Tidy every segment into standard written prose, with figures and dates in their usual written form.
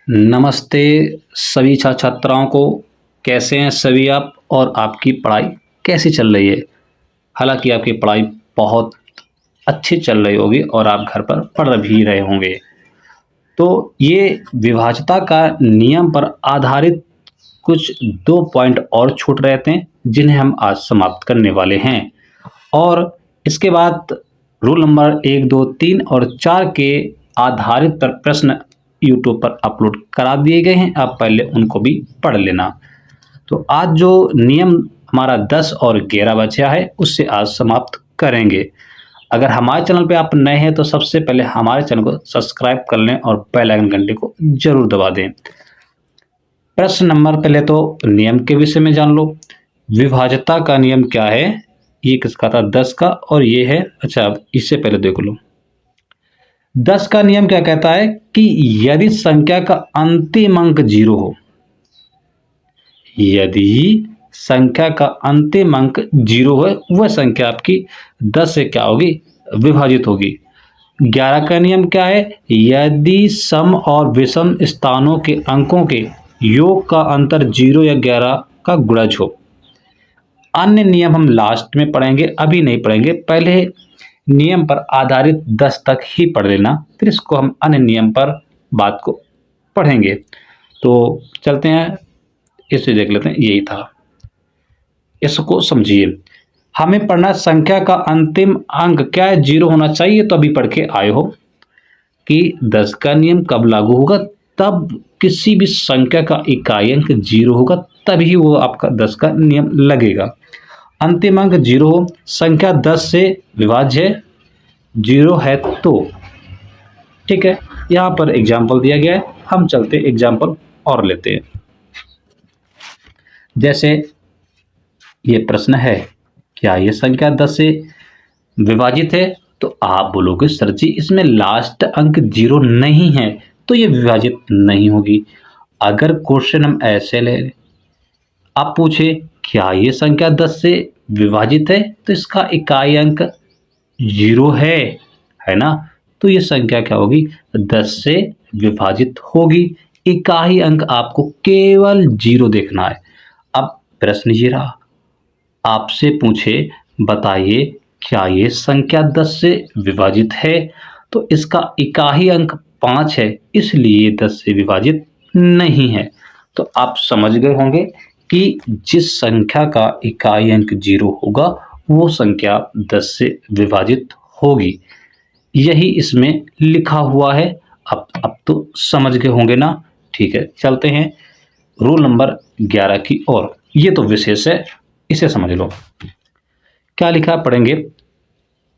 नमस्ते सभी छात्राओं को। कैसे हैं सभी आप और आपकी पढ़ाई कैसी चल रही है? हालांकि आपकी पढ़ाई बहुत अच्छी चल रही होगी और आप घर पर पढ़ भी रहे होंगे। तो ये विभाज्यता का नियम पर आधारित कुछ 2 पॉइंट और छूट रहे थे जिन्हें हम आज समाप्त करने वाले हैं और इसके बाद रूल नंबर 1, 2, 3 और 4 के आधारित पर प्रश्न यूट्यूब पर अपलोड करा दिए गए हैं। आप पहले उनको भी पढ़ लेना। तो आज जो नियम हमारा 10 और 11 बचा है उससे आज समाप्त करेंगे। अगर हमारे चैनल पे आप नए हैं तो सबसे पहले हमारे चैनल को सब्सक्राइब कर लें और बेल आइकन घंटे को जरूर दबा दें। प्रश्न नंबर पहले तो नियम के विषय में जान लो। विभाज्यता का नियम क्या है? ये किसका था? 10 का। और ये है, अच्छा इससे पहले देख लो। 10 का नियम क्या कहता है कि यदि संख्या का अंतिम अंक 0 हो, यदि संख्या का अंतिम अंक 0 है, वह संख्या आपकी 10 से क्या होगी? विभाजित होगी। 11 का नियम क्या है? यदि सम और विषम स्थानों के अंकों के योग का अंतर 0 या 11 का गुणज हो। अन्य नियम हम लास्ट में पढ़ेंगे, अभी नहीं पढ़ेंगे। पहले नियम पर आधारित 10 तक ही पढ़ लेना, फिर इसको हम अन्य नियम पर बात को पढ़ेंगे। तो चलते हैं, इसे देख लेते हैं। यही था, इसको समझिए। हमें पढ़ना संख्या का अंतिम अंक क्या है? 0 होना चाहिए। तो अभी पढ़ के आए हो कि 10 का नियम कब लागू होगा? तब किसी भी संख्या का इकाई अंक 0 होगा, तभी वो आपका 10 का नियम लगेगा। अंतिम अंक 0 हो, संख्या 10 से विभाज्य है, 0 है तो ठीक है। यहाँ पर एग्जाम्पल दिया गया है, हम चलते एग्जाम्पल और लेते हैं। जैसे ये प्रश्न है, क्या ये संख्या 10 से विभाजित है? तो आप बोलोगे सर जी इसमें लास्ट अंक 0 नहीं है तो ये विभाजित नहीं होगी। अगर क्वेश्चन हम ऐसे ले, आप पूछे क्या ये संख्या 10 से विभाजित है तो इसका इकाई अंक 0 है ना? तो ये संख्या क्या होगी? 10 से विभाजित होगी। इकाई अंक आपको केवल 0 देखना है। अब प्रश्न ये रहा, आपसे पूछे बताइए क्या ये संख्या 10 से विभाजित है? तो इसका इकाई अंक 5 है, इसलिए 10 से विभाजित नहीं है। तो आप समझ गए होंगे कि जिस संख्या का इकाई अंक 0 होगा वो संख्या 10 से विभाजित होगी। यही इसमें लिखा हुआ है। अब तो समझ गए होंगे ना? ठीक है, चलते हैं रूल नंबर 11 की ओर। ये तो विशेष है, इसे समझ लो। क्या लिखा पढ़ेंगे।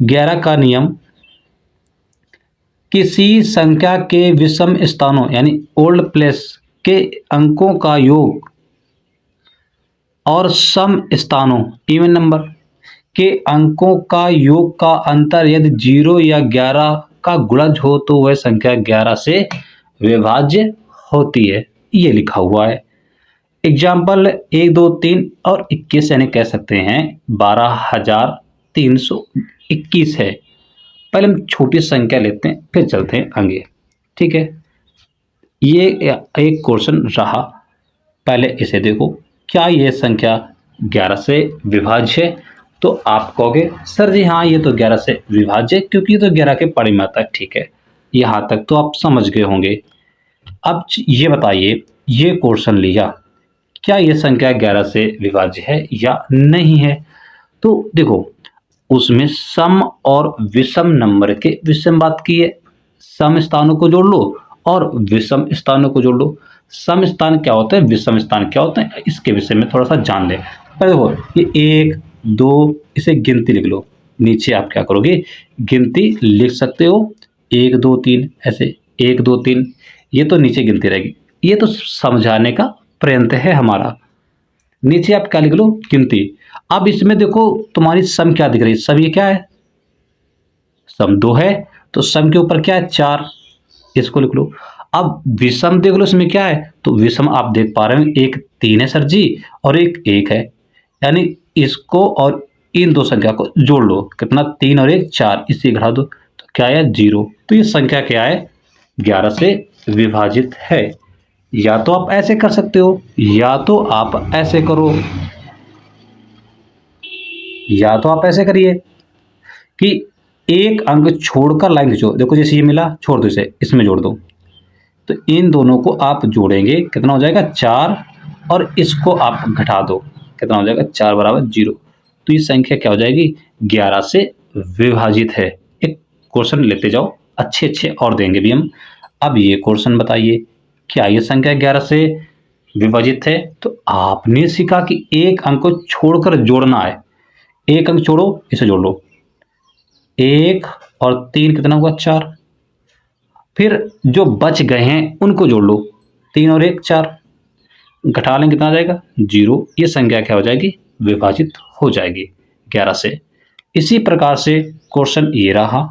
11 का नियम, किसी संख्या के विषम स्थानों यानी ओल्ड प्लेस के अंकों का योग और सम स्थानों इवन नंबर के अंकों का योग का अंतर यदि 0 या 11 का गुणज हो तो वह संख्या 11 से विभाज्य होती है। ये लिखा हुआ है। एग्जाम्पल 1, 2, 3 और 21 यानी कह सकते हैं 12,321 है। पहले हम छोटी संख्या लेते हैं फिर चलते हैं आगे, ठीक है। ये एक क्वेश्चन रहा, पहले इसे देखो। क्या ये संख्या 11 से विभाज्य है? तो आप कहोगे सर जी हाँ ये तो 11 से विभाज्य है क्योंकि ये तो 11 के परिमाण तक, ठीक है। यहाँ तक तो आप समझ गए होंगे। अब ये बताइए, ये क्वेश्चन लिया, क्या ये संख्या 11 से विभाज्य है या नहीं है? तो देखो उसमें सम और विषम नंबर के विषय में बात की है। सम स्थानों को जोड़ लो और विषम स्थानों को जोड़ लो। सम स्थान क्या होते हैं, विषम स्थान क्या होते हैं, इसके विषय में थोड़ा सा जान लें। पहले देखो ये 1, 2, इसे गिनती लिख लो। नीचे आप क्या करोगे, गिनती लिख सकते हो 1, 2, 3 ऐसे 1, 2, 3, ये तो नीचे गिनती रहेगी। ये तो समझाने का प्रयत्न है हमारा। नीचे आप क्या लिख लो, गिनती। अब इसमें देखो तुम्हारी सम क्या दिख रही है, सम ये क्या है, सम 2 है तो सम के ऊपर क्या है 4, इसको लिख लो। अब विषम देख लो इसमें क्या है, तो विषम आप देख पा रहे हो एक 3 है सर जी और एक 1 है, यानी इसको और इन दो संख्या को जोड़ लो, कितना 3 और 1 4, इसे घटा दो तो क्या है 0। तो ये संख्या क्या है, 11 से विभाजित है। या तो आप ऐसे कर सकते हो, या तो आप ऐसे करो, या तो आप ऐसे करिए कि एक अंक छोड़कर लाइन खींचो। देखो जैसे ये मिला, छोड़ दो इसे, इसमें जोड़ दो। तो इन दोनों को आप जोड़ेंगे, कितना हो जाएगा 4, और इसको आप घटा दो, कितना हो जाएगा 4 बराबर 0। तो ये संख्या क्या हो जाएगी, 11 से विभाजित है। एक क्वेश्चन लेते जाओ, अच्छे अच्छे और देंगे भी हम। अब ये क्वेश्चन बताइए, क्या ये संख्या 11 से विभाजित है? तो आपने सीखा कि एक अंक को छोड़कर जोड़ना है। एक अंक छोड़ो, इसे जोड़ लो, 1 और 3 कितना हुआ 4। फिर जो बच गए हैं उनको जोड़ लो, 3 और 1 4, घटा लें कितना आ जाएगा 0। ये संख्या क्या हो जाएगी, विभाजित हो जाएगी 11 से। इसी प्रकार से क्वेश्चन ये रहा।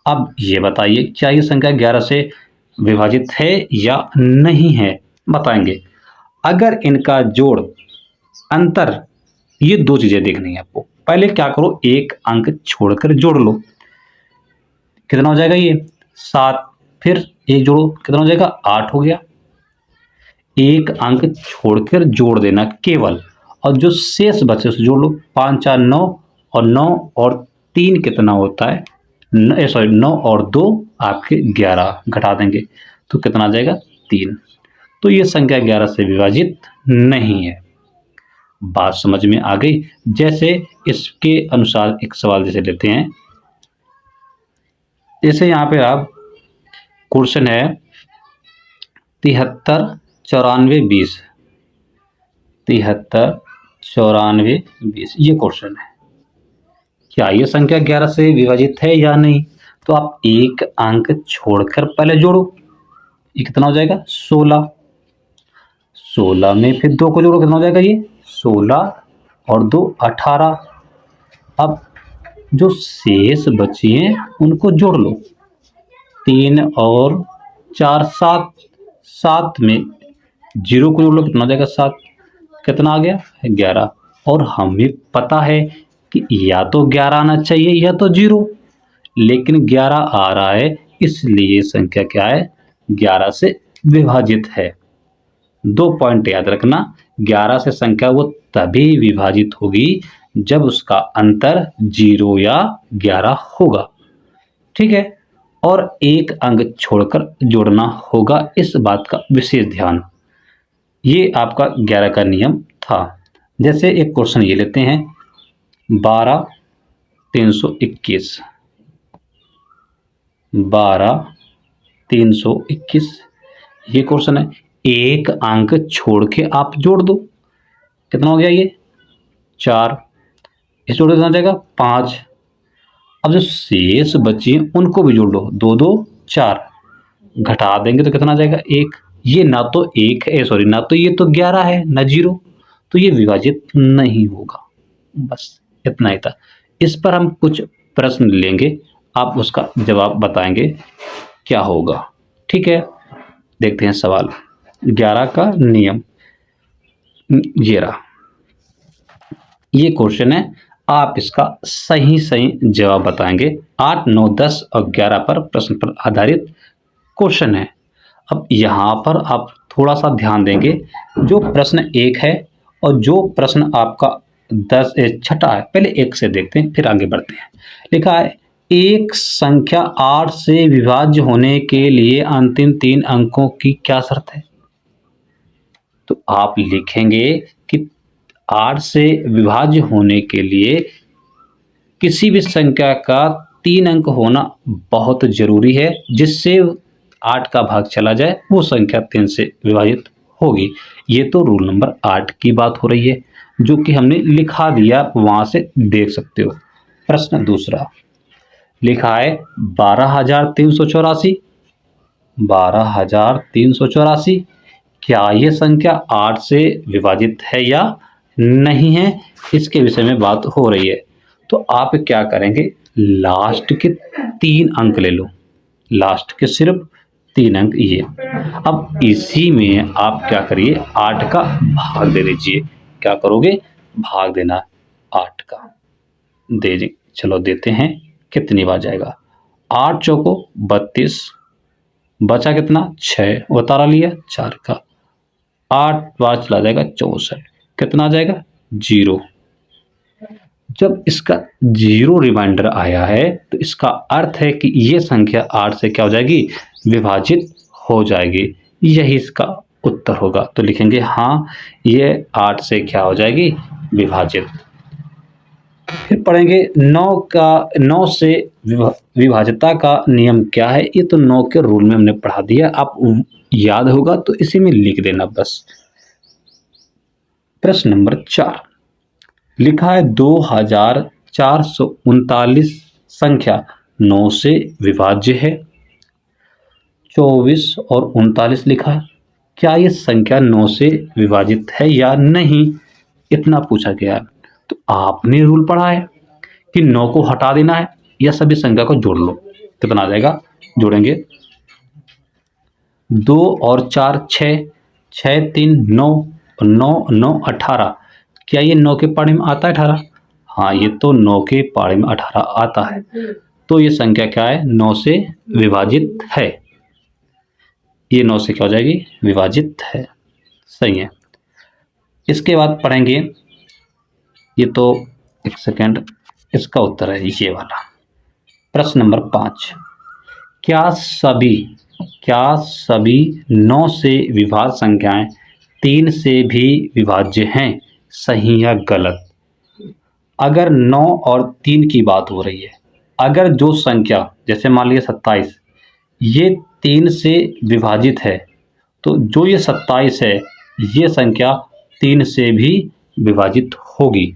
अब ये बताइए, क्या ये संख्या 11 से विभाजित है या नहीं है, बताएंगे। अगर इनका जोड़, अंतर, ये दो चीजें देखनी है आपको। पहले क्या करो, एक अंक छोड़कर जोड़ लो, कितना हो जाएगा ये 7। फिर एक जोड़ो, कितना हो जाएगा 8 हो गया। एक अंक छोड़कर जोड़ देना केवल, और जो शेष बचे उसे जोड़ लो। 5 4 9, और 9 और 3 कितना होता है, 9 और 2 आपके 11, घटा देंगे तो कितना आ जाएगा 3। तो ये संख्या 11 से विभाजित नहीं है। बात समझ में आ गई। जैसे इसके अनुसार एक सवाल जैसे लेते हैं, जैसे यहाँ पे आप क्वेश्चन है 73 94 20, 73 94 20, ये क्वेश्चन है। क्या ये संख्या 11 से विभाजित है या नहीं? तो आप एक अंक छोड़कर पहले जोड़ो, ये कितना हो जाएगा 16। 16 में फिर 2 को जोड़ो, कितना हो जाएगा ये 16 और 2 18। अब जो शेष बचे हैं उनको जोड़ लो, 3 और 4 7, 7 में 0 को जोड़ लो, कितना हो जाएगा 7, कितना आ गया 11। और हमें पता है कि या तो 11 आना चाहिए या तो 0, लेकिन 11 आ रहा है, इसलिए संख्या क्या है 11 से विभाजित है। 2 पॉइंट याद रखना, 11 से संख्या वो तभी विभाजित होगी जब उसका अंतर 0 या 11 होगा, ठीक है। और एक अंक छोड़कर जोड़ना होगा, इस बात का विशेष ध्यान। ये आपका 11 का नियम था। जैसे एक क्वेश्चन ये लेते हैं 12 321, 12 321, ये क्वेश्चन है। एक अंक छोड़ के आप जोड़ दो, कितना हो गया ये 4, इस जोड़ कितना जाएगा 5। अब जो शेष बचे उनको भी जोड़ लो, 2 2 4, घटा देंगे तो कितना आ जाएगा 1। ये ना तो 1 है, सॉरी, ना तो ये तो 11 है ना 0, तो ये विभाजित नहीं होगा। बस इतना ही था। इस पर हम कुछ प्रश्न लेंगे, आप उसका जवाब बताएंगे क्या होगा, ठीक है। देखते हैं सवाल 11 का नियम। ये रहा, ये क्वेश्चन है, आप इसका सही सही जवाब बताएंगे। 8 9 10 और 11 पर प्रश्न पर आधारित क्वेश्चन है। अब यहाँ पर आप थोड़ा सा ध्यान देंगे, जो प्रश्न 1 है और जो प्रश्न आपका 10 छठा है, पहले 1 से देखते हैं फिर आगे बढ़ते हैं। लिखा है, एक संख्या 8 से विभाज्य होने के लिए अंतिम 3 अंकों की क्या शर्त है? तो आप लिखेंगे कि 8 से विभाज्य होने के लिए किसी भी संख्या का 3 अंक होना बहुत जरूरी है, जिससे 8 का भाग चला जाए वो संख्या 3 से विभाजित होगी। ये तो रूल नंबर 8 की बात हो रही है, जो कि हमने लिखा दिया, वहां से देख सकते हो। प्रश्न दूसरा लिखा है 12,384, 12,384, क्या ये संख्या 8 से विभाजित है या नहीं है, इसके विषय में बात हो रही है। तो आप क्या करेंगे, लास्ट के 3 अंक ले लो, लास्ट के सिर्फ 3 अंक ये। अब इसी में आप क्या करिए, 8 का भाग दे दीजिए। क्या करोगे, भाग देना 8 का दे दी। चलो देते हैं कितनी बार जाएगा, 8 चौको 32, बचा कितना 6, उतारा लिया 4 का, 8 बार चला जाएगा 64, कितना आ जाएगा 0। जब इसका 0 रिमाइंडर आया है तो इसका अर्थ है कि ये संख्या 8 से क्या हो जाएगी, विभाजित हो जाएगी। यही इसका उत्तर होगा। तो लिखेंगे हाँ, ये 8 से क्या हो जाएगी, विभाजित। फिर पढ़ेंगे 9 से विभाज्यता का नियम क्या है। ये तो 9 के रूल में हमने पढ़ा दिया, आप याद होगा तो इसी में लिख देना बस। प्रश्न नंबर 4 लिखा है 2439 संख्या 9 से विभाज्य है। 24 और 39 लिखा है, क्या ये संख्या 9 से विभाजित है या नहीं, इतना पूछा गया। तो आपने रूल पढ़ा है कि 9 को हटा देना है या सभी संख्या को जोड़ लो। कितना आ जाएगा, जोड़ेंगे 2 और 4 6, 6 3 9 और 9 9 18। क्या ये 9 के पाढ़े में आता है 18? हाँ, ये तो 9 के पाढ़े में 18 आता है। तो ये संख्या क्या है, 9 से विभाजित है। ये 9 से क्या हो जाएगी, विभाजित है। सही है। इसके बाद पढ़ेंगे, ये तो एक सेकेंड, इसका उत्तर है ये वाला। प्रश्न नंबर 5 क्या सभी 9 से विभाज्य संख्याएं 3 से भी विभाज्य हैं, सही या गलत। अगर 9 और 3 की बात हो रही है, अगर जो संख्या जैसे मान लीजिए 27, ये 3 से विभाजित है, तो जो ये 27 है ये संख्या 3 से भी विभाजित होगी।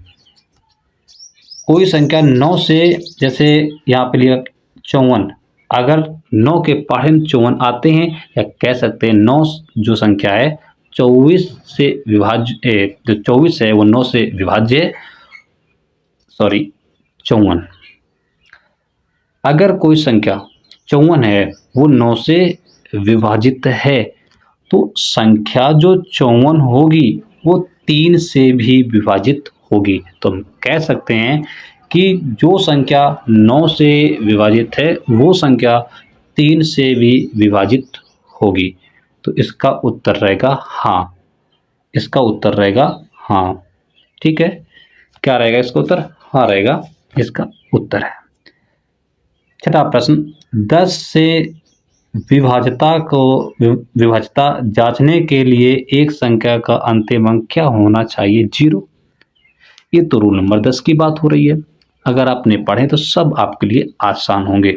कोई संख्या 9 से, जैसे यहाँ पे लिया 54, अगर 9 के पाढ़े में 54 आते हैं, या कह सकते हैं 9 जो संख्या है 24 से विभाज्य, जो 24 है वो 9 से विभाज्य है, सॉरी 54। अगर कोई संख्या 54 है वो 9 से विभाजित है, तो संख्या जो 54 होगी वो 3 से भी विभाजित होगी। तो हम कह सकते हैं कि जो संख्या 9 से विभाजित है वो संख्या 3 से भी विभाजित होगी। तो इसका उत्तर रहेगा हाँ, इसका उत्तर रहेगा हाँ। ठीक है, क्या रहेगा इसका उत्तर, हाँ रहेगा, इसका उत्तर है। छठा प्रश्न 10 से विभाज्यता जांचने के लिए एक संख्या का अंतिम अंक क्या होना चाहिए, 0। ये तो रूल नंबर 10 की बात हो रही है। अगर आपने पढ़े तो सब आपके लिए आसान होंगे।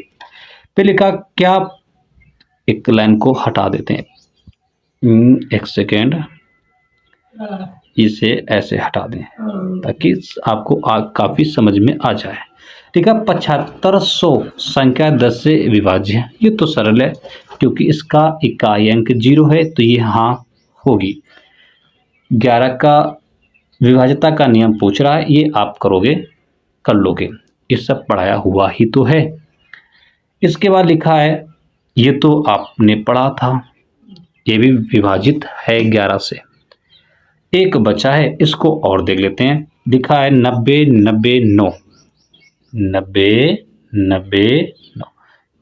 फिर लिखा, क्या, एक लाइन को हटा देते हैं, एक सेकेंड, इसे ऐसे हटा दें ताकि आपको काफी समझ में आ जाए। ठीक है, 7500 संख्या 10 से विभाज्य है। ये तो सरल है क्योंकि इसका इकाई अंक 0 है, तो ये हाँ होगी। 11 का विभाज्यता का नियम पूछ रहा है, ये आप करोगे, कर लोगे, ये सब पढ़ाया हुआ ही तो है। इसके बाद लिखा है, ये तो आपने पढ़ा था, ये भी विभाजित है 11 से। एक बचा है, इसको और देख लेते हैं। लिखा है 90 90 9, 90 90 9।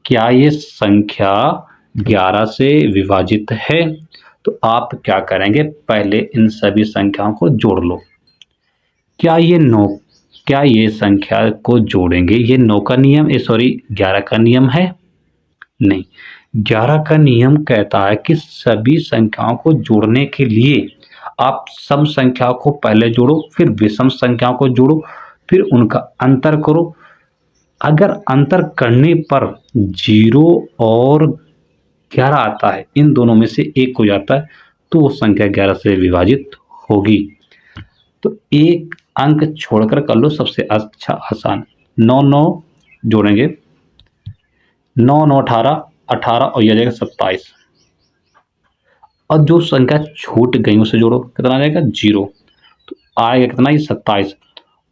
क्या ये संख्या 11 से विभाजित है? तो आप क्या करेंगे, पहले इन सभी संख्याओं को जोड़ लो। क्या ये संख्या को जोड़ेंगे, ये 9 का नियम, 11 का नियम है? नहीं, 11 का नियम कहता है कि सभी संख्याओं को जोड़ने के लिए आप सम संख्याओं को पहले जोड़ो, फिर विषम संख्याओं को जोड़ो, फिर उनका अंतर करो। अगर अंतर करने पर 0 और 11 आता है, इन दोनों में से एक हो जाता है, तो वो संख्या 11 से विभाजित होगी। तो एक अंक छोड़कर कर लो, सबसे अच्छा आसान। 9 9 जोड़ेंगे, 9 9 18 18 और यह जाएगा 27। और जो संख्या छूट गई उसे जोड़ो, कितना आ जाएगा 0। तो आएगा कितना, ये 27।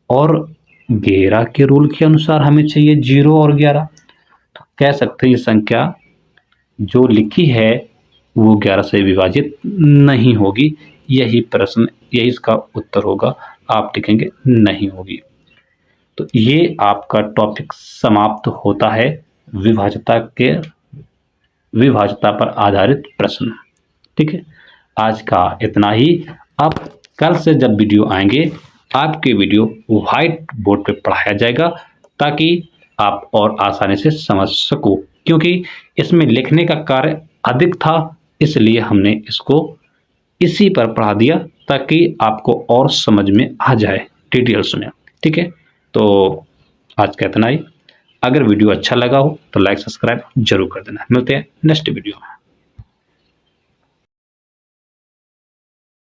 और 11 के रूल के अनुसार हमें चाहिए 0 और 11। तो कह सकते हैं ये संख्या जो लिखी है वो 11 से विभाजित नहीं होगी। यही प्रश्न, यही इसका उत्तर होगा। आप लिखेंगे नहीं होगी। तो ये आपका टॉपिक समाप्त होता है, विभाज्यता पर आधारित प्रश्न। ठीक है, आज का इतना ही। अब कल से जब वीडियो आएंगे आपके वीडियो व्हाइट बोर्ड पे पढ़ाया जाएगा ताकि आप और आसानी से समझ सको, क्योंकि इसमें लिखने का कार्य अधिक था इसलिए हमने इसको इसी पर पढ़ा दिया ताकि आपको और समझ में आ जाए डिटेल्स में। ठीक है, तो आज का इतना ही। अगर वीडियो अच्छा लगा हो तो लाइक सब्सक्राइब जरूर कर देना। मिलते हैं नेक्स्ट वीडियो में।